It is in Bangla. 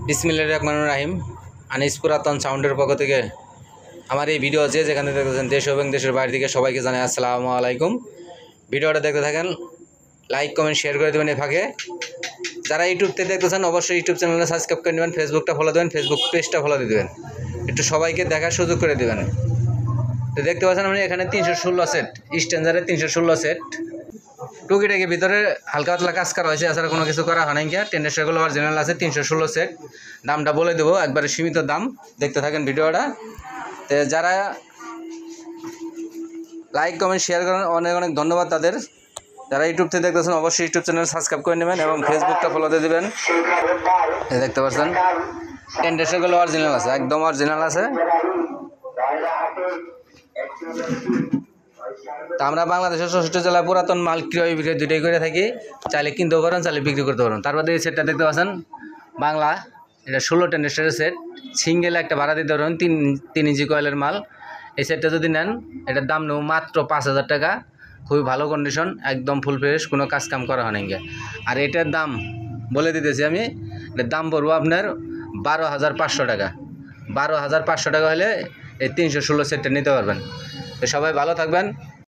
বিসমিল্লাহির রহমানির রহিম। আনিস পুরাতন সাউন্ডের পক্ষ থেকে আমার এই ভিডিও যেখানে দেখতেছেন দেশ এবং দেশের বাইরে থেকে সবাইকে জানাই আসসালামু আলাইকুম। ভিডিওটা দেখতে থাকেন, লাইক কমেন্ট শেয়ার করে দেবেন। এই ফাঁকে যারা ইউটিউবতে দেখতেছেন অবশ্যই ইউটিউব চ্যানেলটা সাবস্ক্রাইব করে নেবেন, ফেসবুকটা ফলো দেবেন, ফেসবুক পেজটা ফলো দিয়ে দেবেন, একটু সবাইকে দেখার সুযোগ করে দেবেন। তো দেখতে পাচ্ছেন আপনি এখানে 316 সেট স্ট্যান্ডার্ডের 316 সেট টুকিটাকি ভিতরে হালকা পাতলা কাজ করা হয়েছে, এছাড়া কোনো কিছু করা হয় নাই। টেন্ডারগুলো অরিজিনাল আছে। 316 সেট, দামটা বলে দেবো, একবারে সীমিত দাম। দেখতে থাকেন ভিডিওটা। তো যারা লাইক কমেন্ট শেয়ার করেন অনেক অনেক ধন্যবাদ তাদের। যারা ইউটিউব থেকে দেখতেছেন অবশ্যই ইউটিউব চ্যানেল সাবস্ক্রাইব করে নেবেন এবং ফেসবুকটা ফলো দিয়ে দেবেন। দেখতে পাচ্ছেন টেন্ডারগুলো অরিজিনাল আছে, একদম অরিজিনাল আছে। তা আমরা বাংলাদেশের 64 জেলায় পুরাতন মাল ক্রয় বিক্রয় দুটোই করে থাকি। চাইলে কিনতেও পারেন, চাইলে বিক্রি করতে পারেন। তারপরে এই সেটটা দেখতে পাচ্ছেন বাংলা, এটা 16 টেন্ডারের সেট। সিঙ্গেল একটা ভাড়া দিতে পারেন, 3 ইঞ্চি কয়েলের মাল। এই সেটটা যদি নেন এটার দাম নেব মাত্র 5000 টাকা। খুবই ভালো কন্ডিশন, একদম ফুল ফ্রেশ, কোনো কাজ কাম করা হয় না। আর এটার দাম বলে দিতেছি আমি, এটার দাম পড়বো আপনার 12,500 টাকা। 12,500 টাকা হলে এই 316 সেটটা নিতে পারবেন। তো সবাই ভালো থাকবেন।